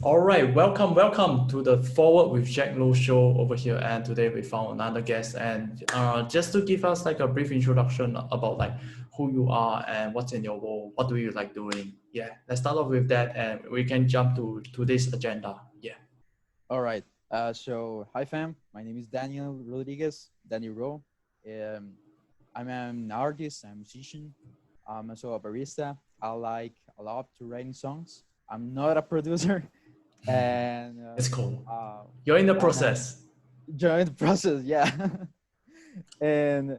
All right, welcome to the Forward with Jack Loh show over here. And today we found another guest. And just to give us like a brief introduction about like who you are and what's in your role, what do you like doing? Yeah, let's start off with that, and we can jump to today's agenda. Yeah. All right. Hi fam. My name is Daniel Rodriguez, Danny Ro. Um, I'm an artist, I'm a musician. I'm also a barista. I like a lot to writing songs. I'm not a producer, and It's cool. uh, You're in the I'm on process. join the process. Yeah, and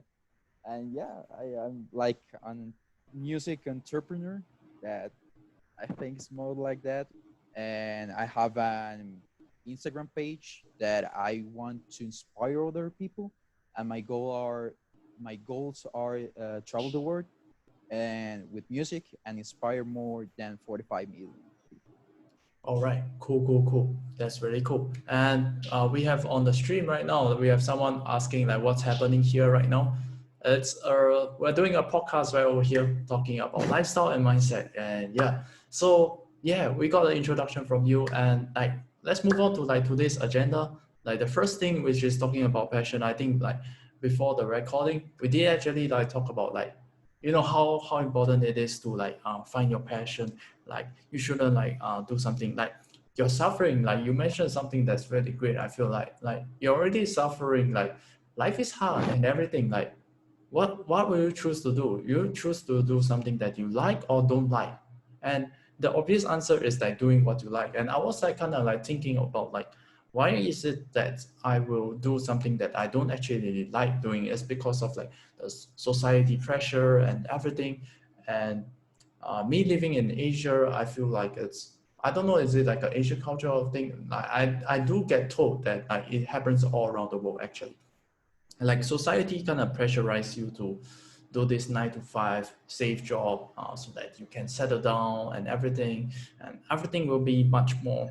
and yeah, I am like a music entrepreneur that I think it's more like that. And I have an Instagram page that I want to inspire other people. And my goals are travel the world and with music and inspire more than 45 million people. All right, cool. That's really cool. And we have on the stream right now, we have someone asking like what's happening here right now. It's we're doing a podcast right over here talking about lifestyle and mindset. And yeah, so yeah, we got an introduction from you, and like let's move on to like today's agenda. Like the first thing, which is talking about passion. I think like before the recording, we did actually like talk about like how important it is to like find your passion. Like you shouldn't like do something like you're suffering, like you mentioned something that's really great. I feel like you're already suffering, like life is hard and everything. Like what will you choose to do? You choose to do something that you like or don't like. And the obvious answer is like doing what you like. And I was like kind of like thinking about like why is it that I will do something that I don't actually like doing? It's because of like the society pressure and everything. And me living in Asia, I feel like it's, I don't know, is it like an Asian cultural thing? I do get told that like it happens all around the world actually. Like society kind of pressurize you to do this 9 to 5 safe job, so that you can settle down and everything will be much more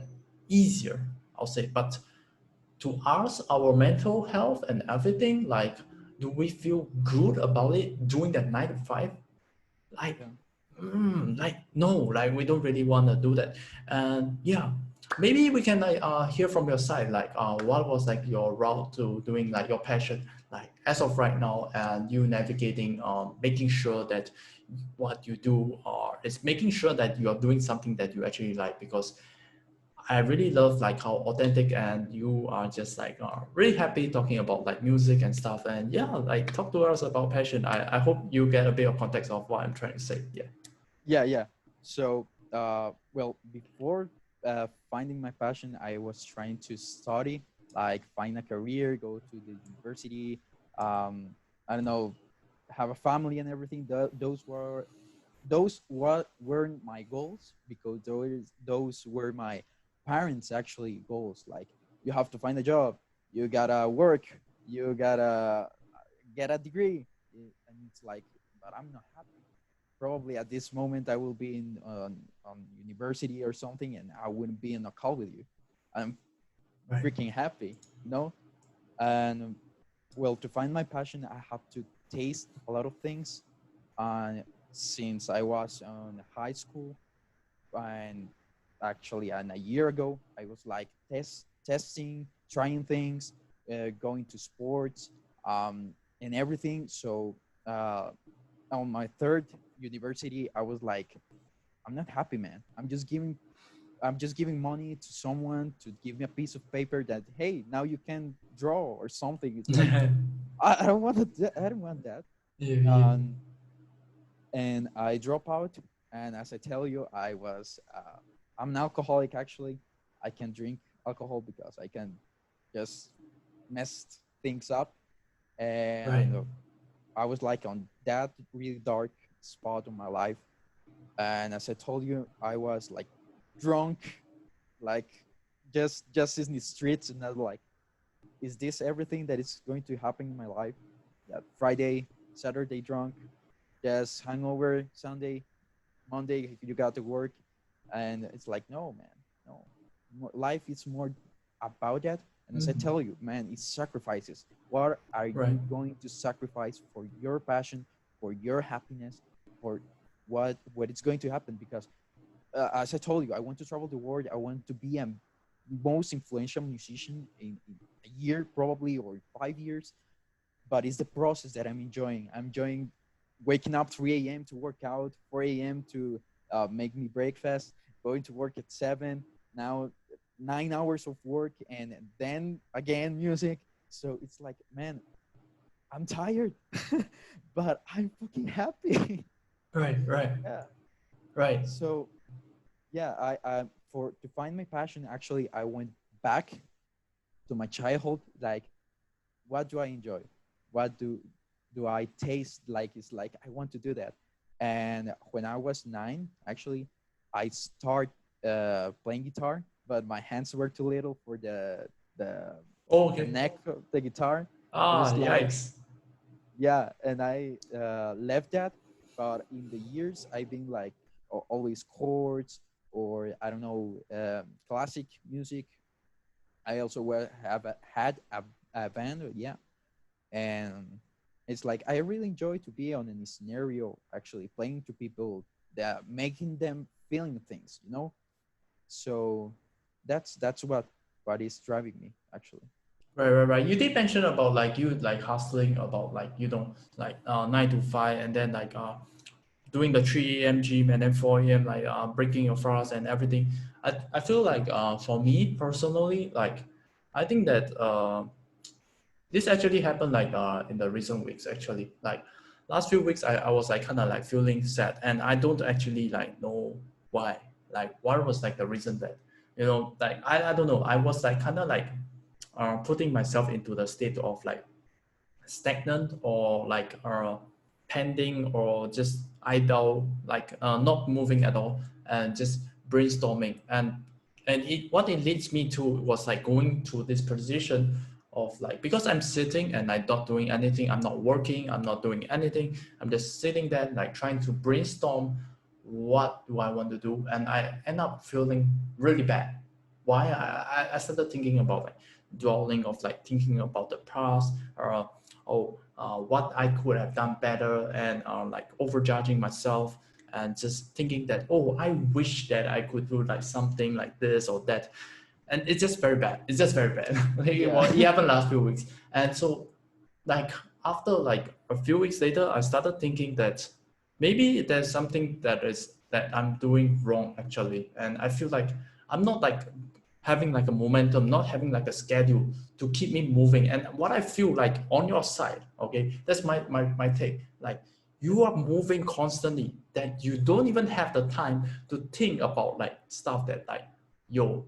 easier, I'll say. But to us, our mental health and everything, like, do we feel good about it doing that 9 to 5? Like, Yeah. like no, like we don't really want to do that. And yeah, maybe we can like hear from your side, like what was like your route to doing like your passion, like as of right now, and you navigating making sure that what you do is making sure that you are doing something that you actually like. Because I really love like how authentic and you are just like really happy talking about like music and stuff. And yeah, like talk to us about passion. I hope you get a bit of context of what I'm trying to say. Yeah. Yeah. Well, before finding my passion, I was trying to study, like find a career, go to the university. Um, I don't know, have a family and everything. Those weren't my goals because those were my parents' actually goals. Like you have to find a job, you gotta work, you gotta get a degree, and it's like, but I'm not happy. Probably at this moment I will be in on university or something, and I wouldn't be in a call with you. I'm Right. freaking happy, you know. And well, to find my passion, I have to taste a lot of things. And since I was in high school, and actually, and a year ago, I was like testing, trying things, going to sports, and everything. So uh, on my third university, I was like, I'm not happy, man. I'm just giving money to someone to give me a piece of paper that, hey, now you can draw or something. It's like Yeah, I don't want to. I don't want that. yeah. Um, and I drop out. And as I tell you, I'm an alcoholic actually. I can drink alcohol because I can just mess things up. Right. And I was like on that really dark spot in my life. And as I told you, I was like drunk, like just in the streets, and I was like, is this everything that is going to happen in my life? That Friday, Saturday drunk, just hangover Sunday, Monday you got to work, and it's like, no, man, no. Life is more about that. And as I Mhm. tell you, man, it's sacrifices. What are Right. you going to sacrifice for your passion, for your happiness, for what it's going to happen? Because as I told you, I want to travel the world. I want to be a most influential musician in a year, probably, or 5 years. But it's the process that I'm enjoying. I'm enjoying waking up 3 a.m. to work out, 4 a.m. to make me breakfast, going to work at 7. Now 9 hours of work, and then again music. So it's like, man, I'm tired, but I'm fucking happy. Right, right, Yeah. right, So yeah, I for to find my passion, actually, I went back to my childhood. Like, what do I enjoy? What do I taste like? It's like I want to do that. And when I was 9, actually, I start playing guitar, but my hands were too little for the the okay. neck of the guitar. It Ah, was like, yikes. yeah, and I left that. But in the years, I've been like always chords, or I don't know, classic music. I also had a band, yeah, and it's like I really enjoy to be on any scenario, actually playing to people, that making them feeling things, you know. So that's what is driving me, actually. Right, right, right. You did mention about like you like hustling about like you know like 9 to 5 and then like doing the 3 a.m. gym and then 4 a.m. like breaking your fast and everything. I feel like for me personally like I think that this actually happened like in the recent weeks actually like last few weeks I was like kind of like feeling sad and I don't actually like know why like what was like the reason that you know like I don't know I was like kind of like putting myself into the state of like stagnant or like pending or just idle like not moving at all and just brainstorming and it what it leads me to was like going to this position of like because I'm sitting and I'm not doing anything, I'm not working, I'm not doing anything, I'm just sitting there like trying to brainstorm what do I want to do and I end up feeling really bad. Why I started thinking about like dwelling of like thinking about the past or what I could have done better and like overjudging myself and just thinking that oh I wish that I could do like something like this or that and it's just very bad, it's just very bad. Like, Yeah. it happened last few weeks and so like after like a few weeks later I started thinking that maybe there's something that I'm doing wrong actually and I feel like I'm not like having like a momentum, not having like a schedule to keep me moving. And what I feel like on your side, okay, that's my take. Like you are moving constantly, that you don't even have the time to think about like stuff that like, yo,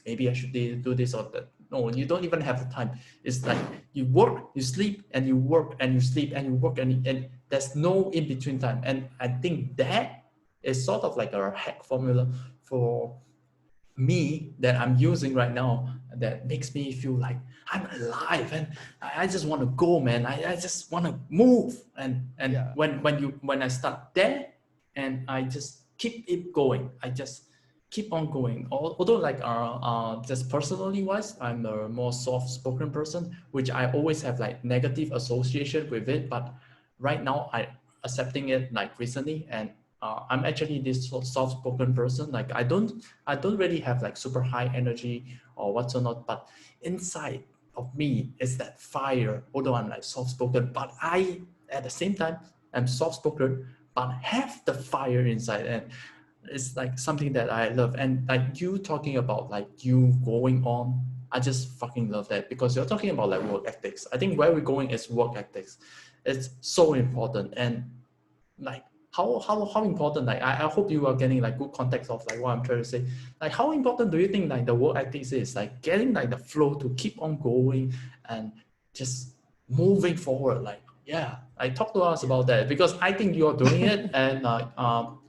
maybe I should do this or that. No, you don't even have the time. It's like you work, you sleep, and you work, and you sleep, and you work, and there's no in between time. And I think that is sort of like a hack formula for me that I'm using right now that makes me feel like I'm alive and I just want to go, man. I just want to move. And Yeah. when I start there and I just keep it going, I just keep on going. Although like just personally wise, I'm a more soft spoken person, which I always have like negative association with it. But right now I accepting it like recently and I'm actually this soft spoken person. Like I don't really have like super high energy or what's or not, but inside of me is that fire. Although I'm like soft spoken, but I at the same time am soft spoken, but have the fire inside, and it's like something that I love. And like you talking about like you going on, I just fucking love that because you're talking about like work ethics. I think where we're going is work ethics. It's so important and like how important like I hope you are getting like good context of like what I'm trying to say. Like how important do you think like the work ethics is like getting like the flow to keep on going and just moving forward like yeah like talk to us Yeah. about that because I think you're doing it and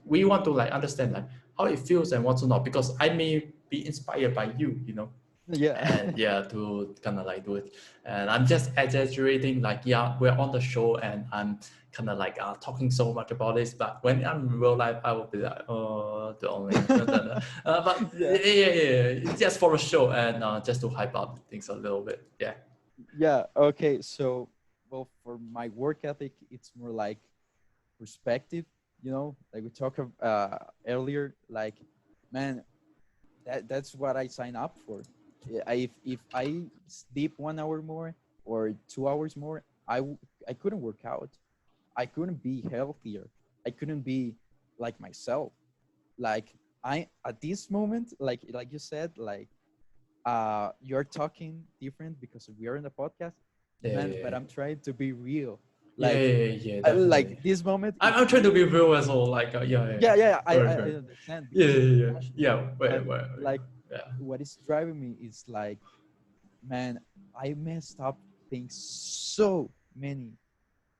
we want to like understand like how it feels and what's not because I may be inspired by you, you know, Yeah. and yeah to kind of like do it and I'm just exaggerating like yeah we're on the show and I'm kind of like talking so much about this but when I'm in real life I will be like oh the only but Yeah. yeah it's just for a show and just to hype up things a little bit yeah Yeah. Okay. So, well, for my work ethic, it's more like perspective. like we talked earlier, like, man, that's what I sign up for. If I sleep 1 hour more or 2 hours more, I couldn't work out. I couldn't be healthier. I couldn't be like myself. Like I at this moment, like you said, like you're talking different because we are in the podcast, Yeah, man. yeah, But yeah. I'm trying to be real. Yeah, Like yeah, yeah, definitely. like this moment, I'm trying to be real as well. Like, yeah, yeah, yeah, yeah, correct, I correct. understand Yeah, because of yeah, the yeah, passion. yeah. But Wait. like Yeah, what is driving me is like, man, I messed up things so many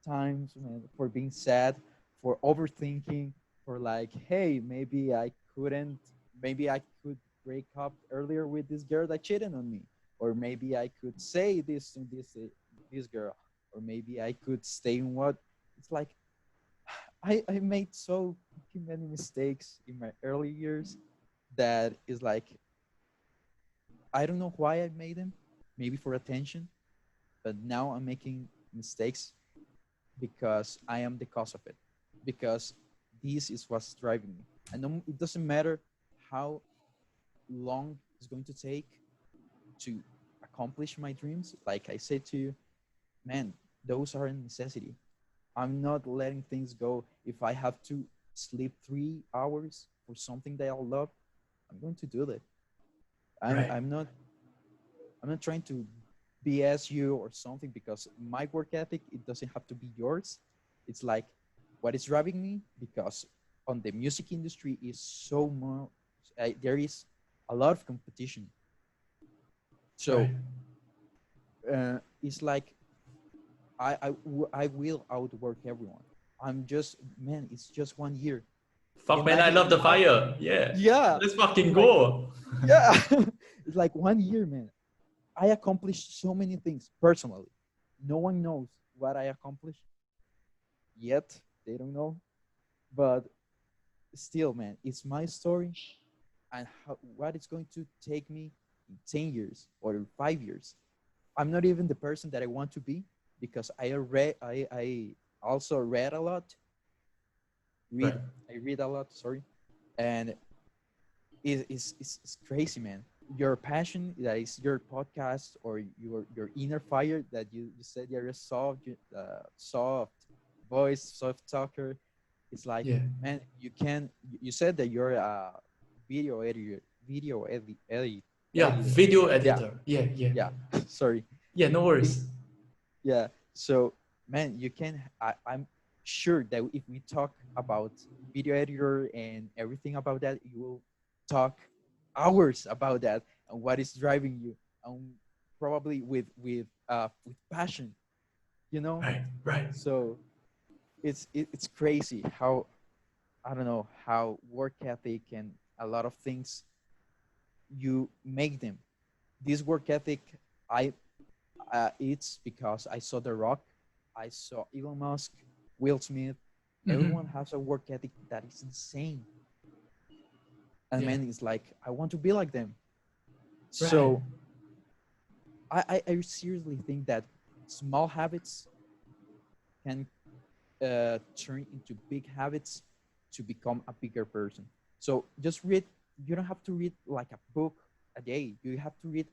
times, man, for being sad, for overthinking, for like, hey, maybe I could break up earlier with this girl that cheated on me, or maybe I could say this to this girl, or maybe I could stay in what. It's like I made so many mistakes in my early years that is like I don't know why I made them, maybe for attention, but now I'm making mistakes because I am the cause of it. Because this is what's driving me. And it doesn't matter how long it's going to take to accomplish my dreams. Like I said to you, man, those are a necessity. I'm not letting things go. If I have to sleep 3 hours for something that I love, I'm going to do that. I'm, right, I'm not I'm not trying to BS you or something because my work ethic, it doesn't have to be yours. It's like what is driving me because on the music industry is so much, there is a lot of competition. So right. it's like I will outwork everyone. I'm just, man, it's just 1 year. Fuck, man, I Imagine love the how, fire. Yeah, yeah, let's it's fucking like, go. yeah, it's like 1 year, man. I accomplished so many things personally. No one knows what I accomplished yet. They don't know. But still, man, it's my story and what it's going to take me in 10 years or 5 years. I'm not even the person that I want to be because I also read a lot. Right, Read I read a lot, sorry. And it's crazy, man. Your passion, that is your podcast or your inner fire that you said you're a soft voice, soft talker. It's like, yeah, man, you said that you're a video editor, yeah. editor. Video Yeah, editor. Yeah, yeah, yeah. Sorry. yeah. No It, worries. yeah. So, man, you can. I'm sure that if we talk about video editor and everything about that, you will talk hours about that and what is driving you, and probably with passion, you know. Right, right, So it's crazy how, I don't know, how work ethic and a lot of things you make them. This work ethic, I it's because I saw The Rock, I saw Elon Musk, Will Smith. Everyone mm-hmm. has a work ethic that is insane. And Yeah, man, it's like I want to be like them. right, So I seriously think that small habits can turn into big habits to become a bigger person. So just read. You don't have to read like a book a day. You have to read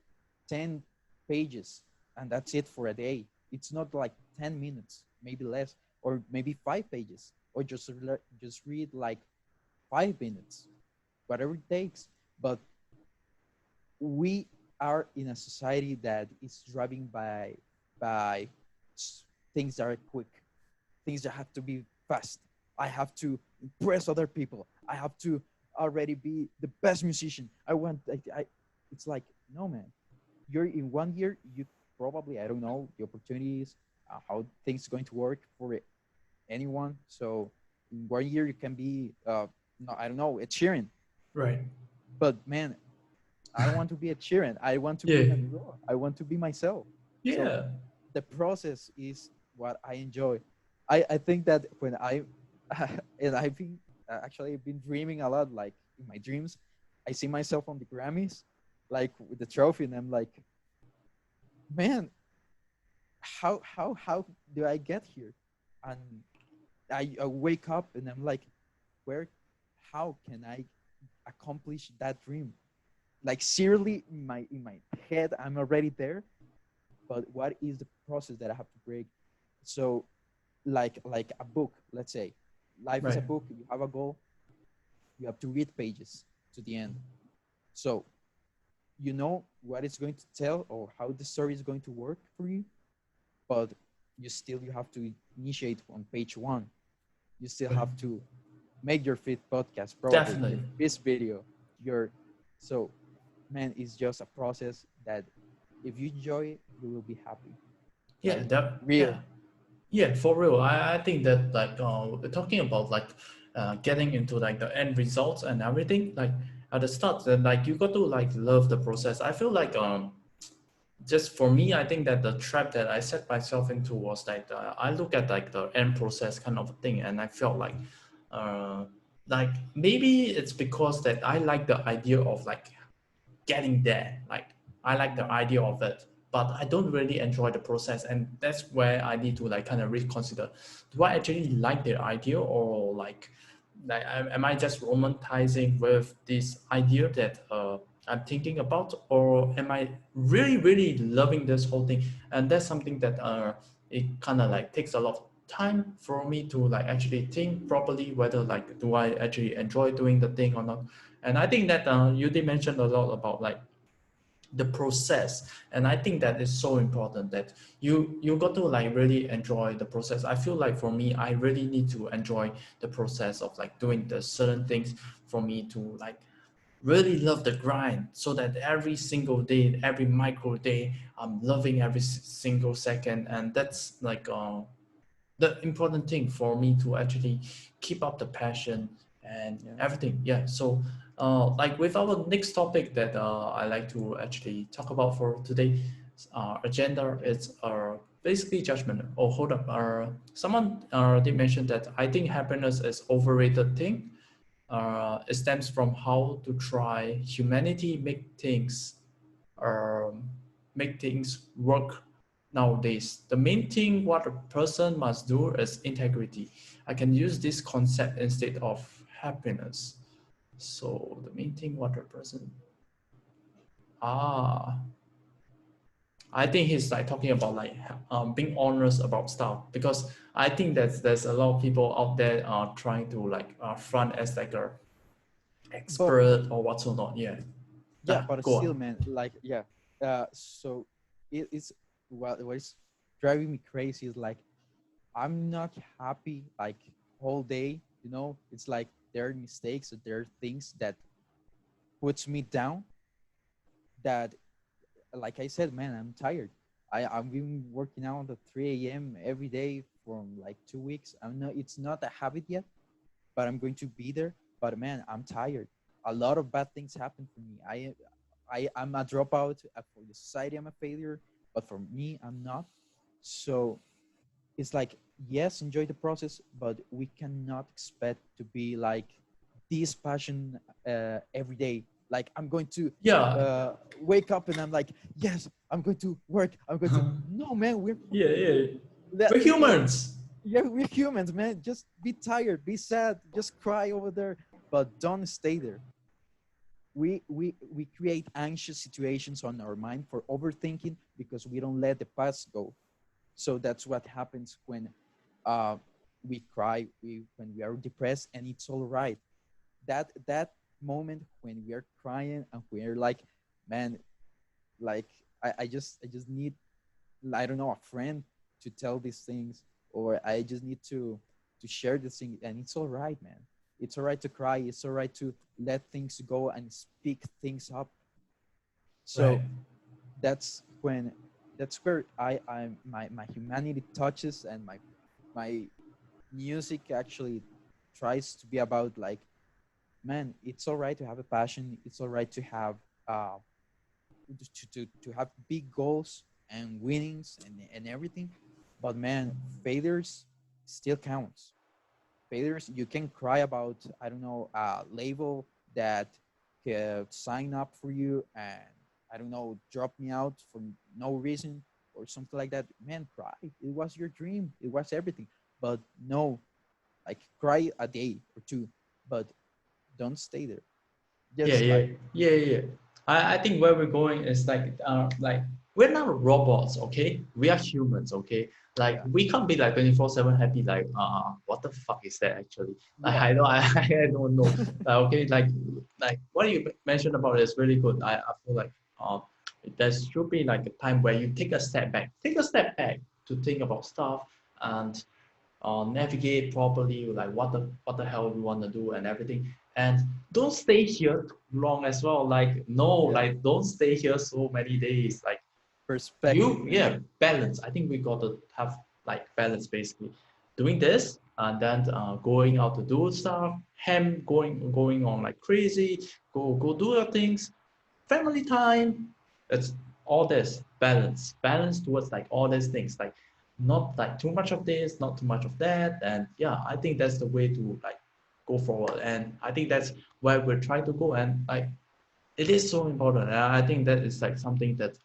10 pages, and that's it for a day. It's not like 10 minutes, maybe less, or maybe 5 pages, or just read like 5 minutes, whatever it takes. But we are in a society that is driven by things that are quick, things that have to be fast. I have to impress other people. I have to already be the best musician. It's like, no, man. You're in 1 year, you probably, I don't know, the opportunities, how things are going to work for anyone. So in 1 year, you can be, no, I don't know, a cheering. right. But man, I don't want to be a cheering. I want to be Yeah, natural. I want to be myself. So yeah. the process is what I enjoy. I think that when I and I've been actually been dreaming a lot. Like in my dreams, I see myself on the Grammys, like with the trophy, and I'm like, man, how do I get here? And I wake up and I'm like, where, how can I accomplish that dream? Like seriously, in my head, I'm already there, but what is the process that I have to break? So like a book, let's say, life is a Right. book. You have a goal, you have to read pages to the end. So you know what it's going to tell or how the story is going to work for you, but you have to initiate on page one. You still Right. have to make your fifth podcast, probably your Definitely. fifth video, your so man, it's just a process that if you enjoy it, you will be happy. Yeah. Like That. Yeah. real. Yeah, for real. I think that like talking about like getting into like the end results and everything, like at the start, then like you got to like love the process. I feel like just for me, I think that the trap that I set myself into was like I look at like the end process kind of thing, and I felt uh, like maybe it's because that I like the idea of like getting there. Like I like the Mm, idea of it, but I don't really enjoy the process, and that's where I need to like kind of reconsider: do I actually like the idea, or like am I just romanticizing with this idea that I'm thinking about, or am I really really loving this whole thing? And that's something that it kind of like takes a lot of time for me to like actually think properly whether like do I actually enjoy doing the thing or not. And I think that you did mention a lot about like the process, and I think that is so important that you got to like really enjoy the process. I feel like for me, I really need to enjoy the process of like doing the certain things for me to like really love the grind, so that every single day, every micro day, I'm loving every single second. And that's like the important thing for me to actually keep up the passion and yeah. everything. Yeah. So, like with our next topic that I like to actually talk about for today, agenda Okay. is basically judgment. Oh, hold up. Someone did mention that I think happiness is overrated thing. It stems from how to try humanity um, make things work nowadays. The main thing what a person must do is integrity. I can use this concept instead of happiness. So the main thing what a person ah I think he's like talking about like being honest about stuff, because I think that there's a lot of people out there trying to like front as like a But expert or what's or not. Yeah. yeah, but Go still, on. man, like yeah. So it's what is driving me crazy is like I'm not happy like whole day. You know, it's like there are mistakes or there are things that puts me down. That, like I said, man, I'm tired. I've been working out at 3 a.m. every day for like 2 weeks. I'm not. It's not a habit yet, but I'm going to be there. But man, I'm tired. A lot of bad things happen for me. I'm a dropout. For the society, I'm a failure. But for me, I'm not. So it's like, yes, enjoy the process, but we cannot expect to be like this passion every day. Like I'm going to Yeah. wake up and I'm like, yes, I'm going to work. I'm going to. No, man, Yeah, yeah. that, We're like humans. yeah, we're humans, man. Just be tired, be sad, just cry over there, but don't stay there. We create anxious situations on our mind for overthinking because we don't let the past go. So that's what happens when uh, we cry, when we are depressed, and it's all right. That moment when we are crying and we're like, man, like I just need, I don't know, a friend to tell these things, or I just need to share this thing, and it's all right, man. It's all right to cry. It's all right to let things go and speak things up. Right. So that's when that's where my humanity touches, and my music actually tries to be about like, man, it's all right to have a passion. It's all right to have uh to have big goals and winnings and everything, but man, failures still counts. Failures, you can cry about, I don't know, a label that sign up for you and, I don't know, drop me out for no reason or something like that. Man, cry. It was your dream. It was everything. But no, like cry a day or two. but don't stay there. Yeah, Just yeah, like yeah, yeah. I think where we're going is like we're not robots, okay? We are humans, okay? Like yeah, we can't be like 24/7 happy, like what the fuck is that actually? Like yeah, I don't know. Like, okay, like what you mentioned about is really good. I feel like there should be like a time where you take a step back to think about stuff and navigate properly, like what the hell we want to do and everything. And don't stay here too long as well. Like no, yeah. like don't stay here so many days. Like Perspective, man. yeah, balance. I think we got to have like balance basically. Doing this and then going out to do stuff, going on like crazy, go do your things, family time. It's all this balance towards like all these things, like not like too much of this, not too much of that. And yeah, I think that's the way to like go forward. And I think that's where we're trying to go. And like it is so important. And I think that is like something that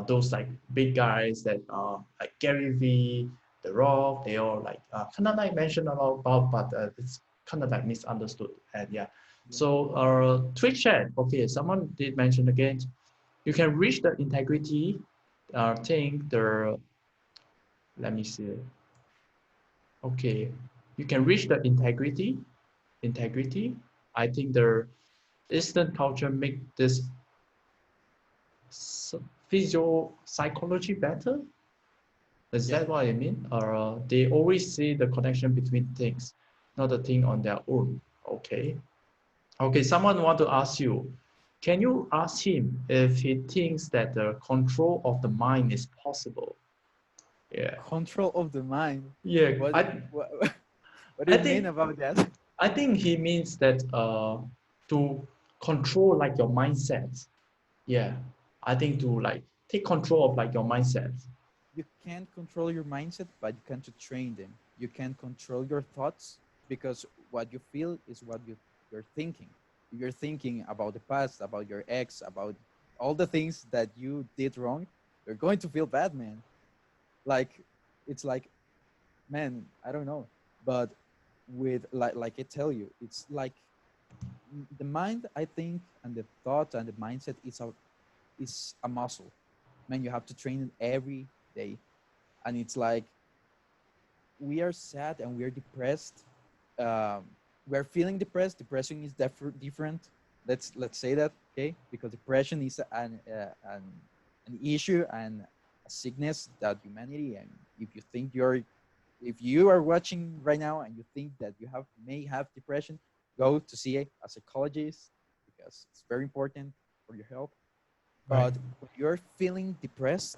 those like big guys that like Gary V, The Rock, they all like kind of like mentioned a lot about, but it's kind of like misunderstood. And yeah, Yeah. so Twitch chat. Okay, someone did mention again. You can reach the integrity thing. The let me see. Okay, you can reach the integrity. I think the instant culture make this physio psychology better. Is Yeah. that what I mean? Or they always see the connection between things, not the thing on their own. Okay. Okay, someone want to ask you, can you ask him if he thinks that the control of the mind is possible? Yeah. Control of the mind. Yeah, What what what do I you mean think about that? I think he means that to control like your mindset. Yeah. I think to like take control of like your mindset. You can't control your mindset, but you can to train them. You can control your thoughts because what you feel is what you're thinking. If you're thinking about the past, about your ex, about all the things that you did wrong, you're going to feel bad, man. Like it's like, man, I don't know. But with like I tell you, it's like the mind, I think, and the thought and the mindset is a muscle. Man, you have to train it every day. And it's like we are sad and we're depressed. um, we're feeling depressed. Depression is different. Let's say that, okay? Because depression is an issue and a sickness that humanity. And if you think if you are watching right now and you think that you may have depression, go to see a psychologist because it's very important for your health. Right. But when you're feeling depressed,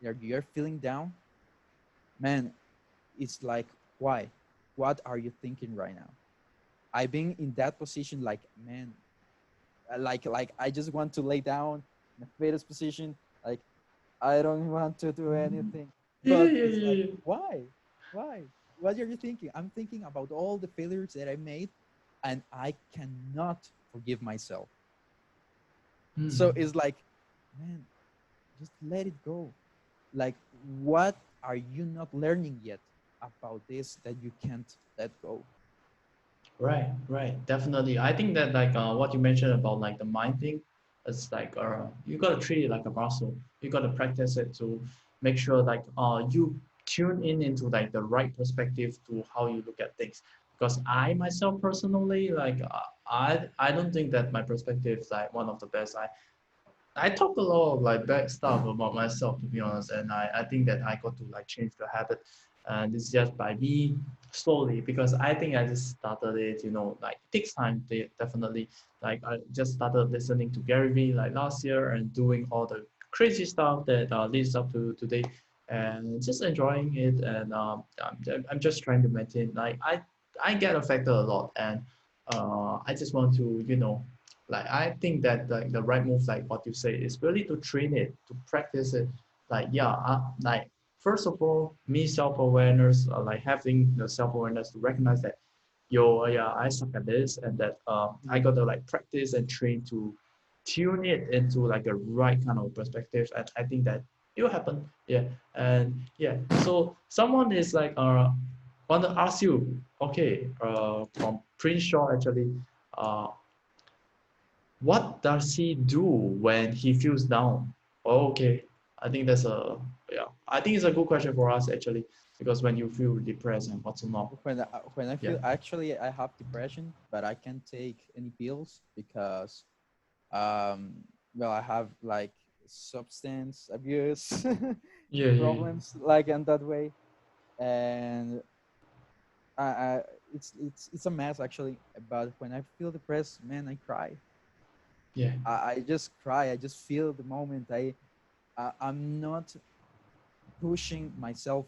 you're feeling down, man, it's like, why? What are you thinking right now? I've been in that position, like, man, like I just want to lay down in a fetus position, like I don't want to do anything. Yeah, But yeah, it's like, yeah, why? Why? What are you thinking? I'm thinking about all the failures that I made, and I cannot forgive myself. yeah. So it's like, man, just let it go. Like, what are you not learning yet about this that you can't let go? Right, right, definitely. I think that like what you mentioned about like the mind thing, it's like you gotta treat it like a muscle. You gotta practice it to make sure like you tune in into like the right perspective to how you look at things. Because I myself personally like I don't think that my perspective is like one of the best. I talk a lot of like bad stuff about myself to be honest, and I think that I got to like change the habit, and it's just by me slowly because I think I just started it, like it takes time to definitely like I just started listening to Gary Vee like last year and doing all the crazy stuff that leads up to today, and just enjoying it, and I'm just trying to maintain like I get affected a lot, and I just want to like I think that like the right move, like what you say, is really to train it, to practice it. Like yeah, like first of all, me self-awareness, like having the self-awareness to recognize that, yo, yeah, I suck at this, and that I Yeah. gotta like practice and train to tune it into like a right kind of perspective. And I think that it will happen. Yeah, and yeah. So someone is like want to ask you, okay, from Prince Shaw actually, uh, what does he do when he feels down? Oh, okay, I think that's a yeah. I think it's a good question for us actually because when you feel depressed and what's not, When I yeah, feel actually I have depression, but I can't take any pills because um well I have like substance abuse yeah, yeah, problems like in that way, and I it's a mess actually. But when I feel depressed, man, I cry. yeah, I just cry. I just feel the moment. I'm not pushing myself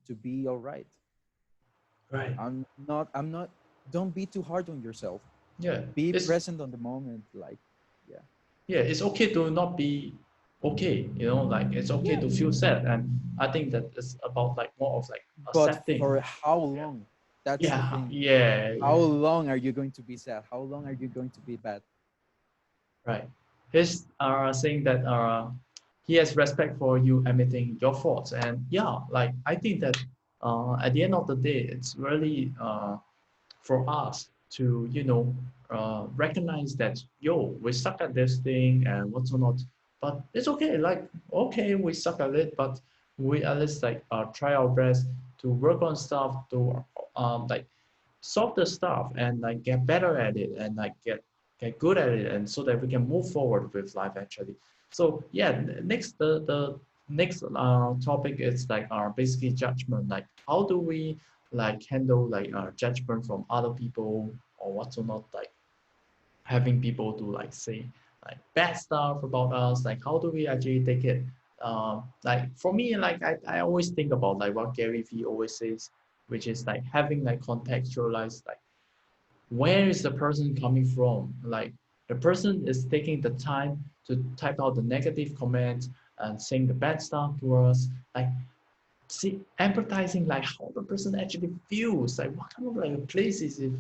to be all right. right, I'm not. Don't be too hard on yourself. yeah. Be It's present on the moment. Like, yeah, yeah, it's okay to not be okay. Like it's okay yeah. to feel sad, and I think that it's about like more of like But accepting. for how Yeah, long? That's the yeah, thing. yeah, How yeah. long are you going to be sad? How long are you going to be bad? Right. He's saying that he has respect for you admitting your faults, and yeah, like I think that at the end of the day, it's really for us to recognize that yo we suck at this thing and what's not, but it's okay. Like okay, we suck at it, but we at least like try our best to work on stuff to like solve the stuff and like get better at it and like get good at it and so that we can move forward with life actually. So yeah, next the next topic is like basically judgment. Like how do we like handle like judgment from other people or what's not, like having people to like say like bad stuff about us, like how do we actually take it, like for me, like I always think about like what Gary Vee always says, which is like having like contextualized like where is the person coming from, like the person is taking the time to type out the negative comments and saying the bad stuff to us, like see empathizing like how the person actually feels, like what kind of like a place is it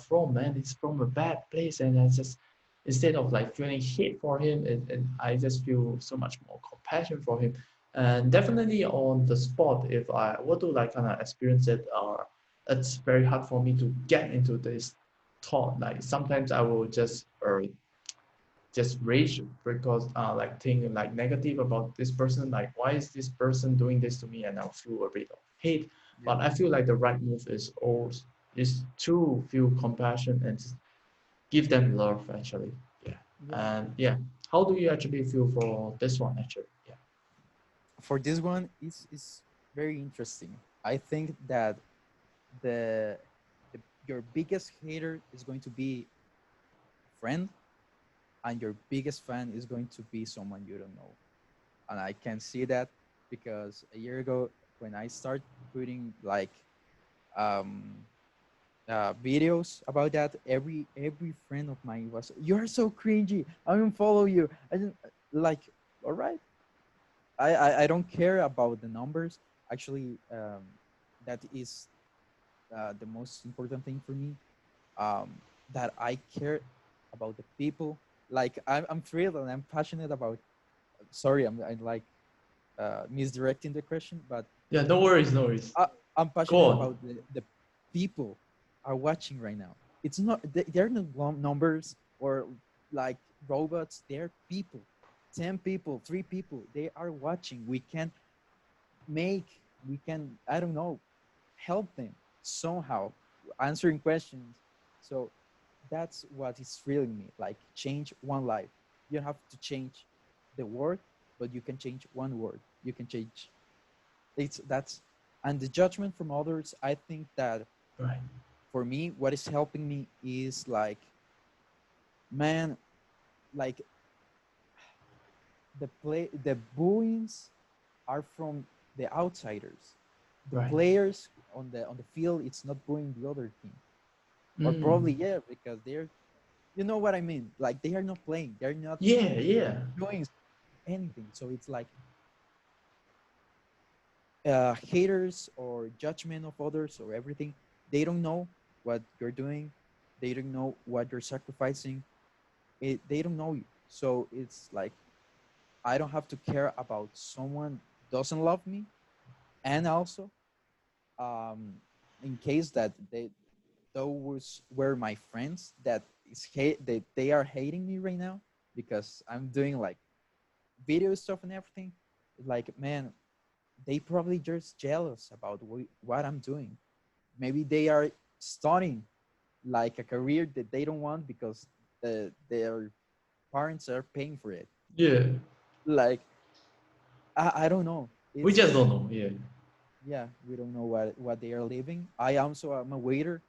from, man, it's from a bad place, and I just instead of like feeling hate for him, and I just feel so much more compassion for him. And definitely on the spot, if I were to like kind of experience it, it's very hard for me to get into this thought. Like sometimes I will just rage because like think like negative about this person, like why is this person doing this to me, and I'll feel a bit of hate. Yeah, But I feel like the right move is always is to feel compassion and just give them love actually. Yeah. yeah. And yeah, how do you actually feel for this one actually? Yeah. For this one, is very interesting. I think that the, your biggest hater is going to be a friend, and your biggest fan is going to be someone you don't know. And I can see that because a year ago, when I started putting like um, videos about that, every friend of mine was, "You're so cringy. I don't follow you." I didn't like. All right, I don't care about the numbers. Actually, that is the most important thing for me. Um, that I care about the people. Like I'm thrilled and I'm passionate about. Sorry, I'm like misdirecting the question, but Yeah, no worries, no worries. I, I'm Go passionate on. about the people are watching right now. It's not they're not numbers or like robots. They're people, 10 people, 3 people. They are watching. Make we can I don't know help them somehow answering questions. So that's what is thrilling me. Like change one life. You don't have to change the world, but you can change one word. You can change it's that's and the judgment from others. I think that Right. for me what is helping me is like, man, like the booings are from the outsiders. The Right. players on the field, it's not booing the other team, or Mm. probably yeah, because they're, you know what I mean, like they are not playing, they're not Yeah, yeah. doing anything. So it's like haters or judgment of others or everything, they don't know what you're doing, they don't know what you're sacrificing, they don't know you. So it's like I don't have to care about someone doesn't love me. And also, um, in case that those were my friends that they are hating me right now because I'm doing like video stuff and everything. Like, man, they probably just jealous about what I'm doing. Maybe they are studying like a career that they don't want because their parents are paying for it. Yeah. Like, I don't know. We just It's don't know. Yeah. yeah, we don't know what they are living. I also am a waiter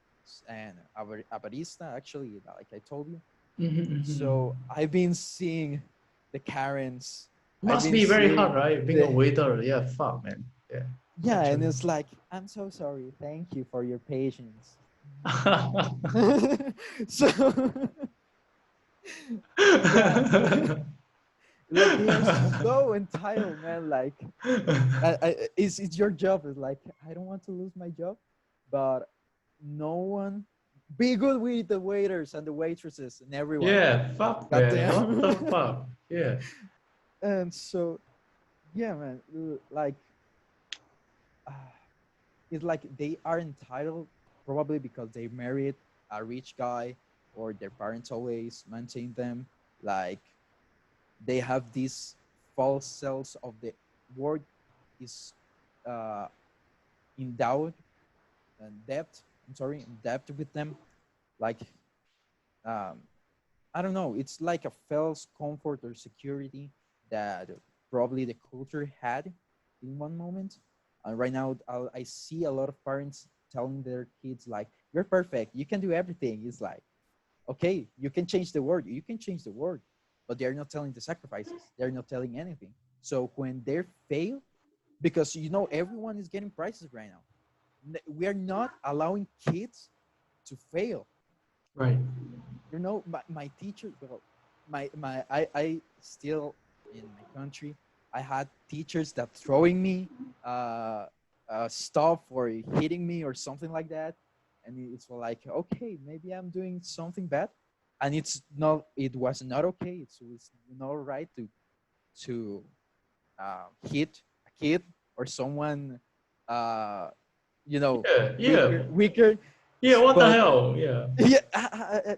and a barista actually, like I told you. So Mm-hmm. I've been seeing the Karens. I've Must been be very hard, seeing right? Being a the waiter. Yeah. Fuck, man. Yeah. yeah, and Actually. it's like, I'm so sorry. Thank you for your patience. So yeah, like they are so entitled, man. Like it's your job. It's like, I don't want to lose my job, but no one. Be good with the waiters and the waitresses and everyone. Yeah. Fuck, God man. What the damn. fuck? Yeah. And so yeah, man. Like uh, it's like they are entitled probably because they married a rich guy or their parents always maintain them. Like they have this false sense of the word is uh, endowed and debt. I'm sorry, in debt with them. Like um, I don't know. It's like a false comfort or security that probably the culture had in one moment. And right now, I see a lot of parents telling their kids like, "You're perfect. You can do everything." It's like, okay, you can change the world. You can change the world, but they're not telling the sacrifices. They're not telling anything. So when they fail, because everyone is getting prizes right now. We are not allowing kids to fail. Right. My teacher, well, I still in my country, I had teachers that throwing me uh, stuff or hitting me or something like that, and it's like, okay, maybe I'm doing something bad, and it was not okay. It was not right to hit a kid or someone uh, Yeah. Yeah. weaker. Yeah. What the But hell? Yeah. yeah,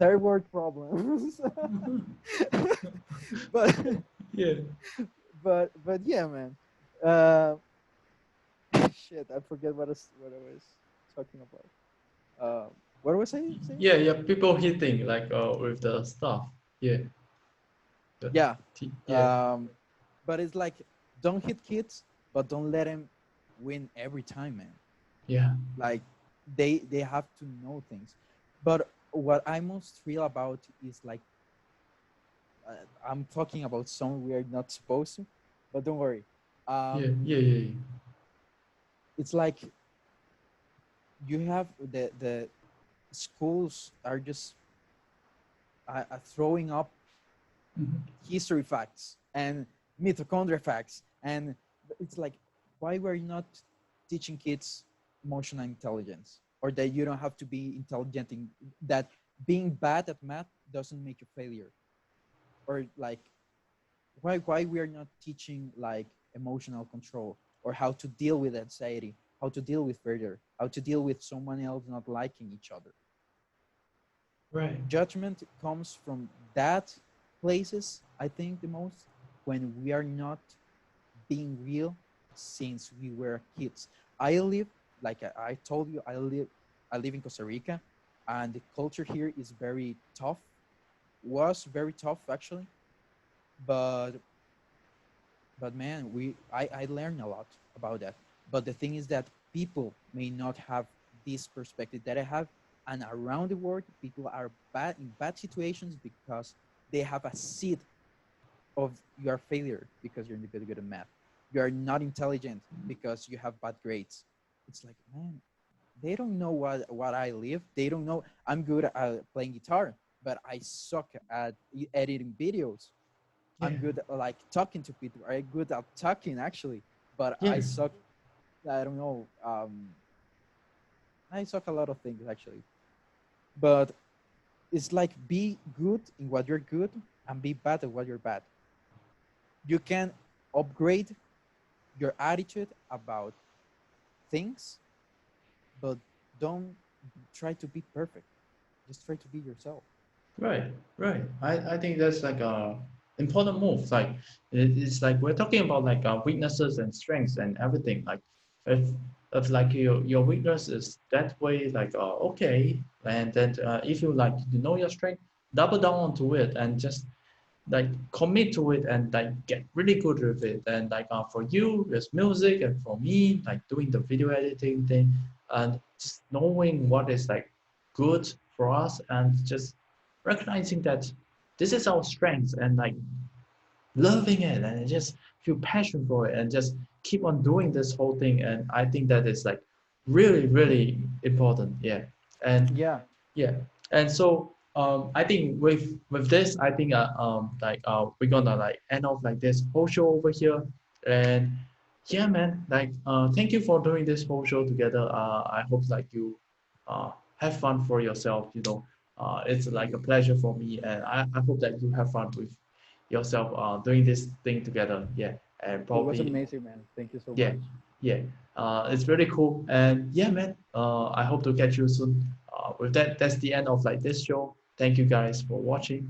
third world problems. but Yeah. but yeah, man. Uh, shit, I forget what I was talking about. What was I saying? Yeah. Yeah. People hitting like with the stuff. Yeah. The Yeah. yeah. But it's like, don't hit kids, but don't let them win every time, man. Yeah. Like they have to know things. But what I most feel about is like I'm talking about something we are not supposed to, but don't worry. Yeah. Um, Yeah. Yeah. it's like you have the schools are just throwing up Mhm. history facts and mitochondria facts, and it's like, why were you not teaching kids emotional intelligence, or that you don't have to be intelligent in that being bad at math doesn't make you failure, or like why we are not teaching like emotional control or how to deal with anxiety, how to deal with failure, how to deal with someone else not liking each other. Right. Judgment comes from that places, I think, the most, when we are not being real since we were kids. I live, like I told you, I live in Costa Rica, and the culture here is very tough, was very tough actually, but man, I learned a lot about that. But the thing is that people may not have this perspective that I have, and around the world people are bad in bad situations because they have a seed of your failure because you're not good at math, you are not intelligent because you have bad grades. It's like, man, they don't know what I live. They don't know I'm good at playing guitar, but I suck at editing videos. Yeah. I'm good at like talking to people. I'm good at talking actually, but Yeah. I suck. I don't know. I suck a lot of things actually. But it's like, be good in what you're good and be bad at what you're bad. You can upgrade your attitude about things, but don't try to be perfect. Just try to be yourself. Right, right. I think that's like a important move. Like it's like we're talking about like weaknesses and strengths and everything. Like if if like your weakness is that way, like okay, and then if you like to know your strength, double down onto it and just like commit to it and like get really good with it. And like for you, it's music, and for me, like doing the video editing thing, and just knowing what is like good for us, and just recognizing that this is our strength, and like loving it, and just feel passion for it, and just keep on doing this whole thing. And I think that is like really, really important. Yeah, and Yeah, yeah, and so I think with this, I think we're gonna like end off like this whole show over here, and yeah, man, like thank you for doing this whole show together. I hope like you have fun for yourself. It's like a pleasure for me, and I hope that you have fun with yourself doing this thing together. Yeah, and it was probably amazing, man. Thank you so yeah, much. yeah. It's really cool. And yeah, man, I hope to catch you soon. With that, that's the end of like this show. Thank you guys for watching.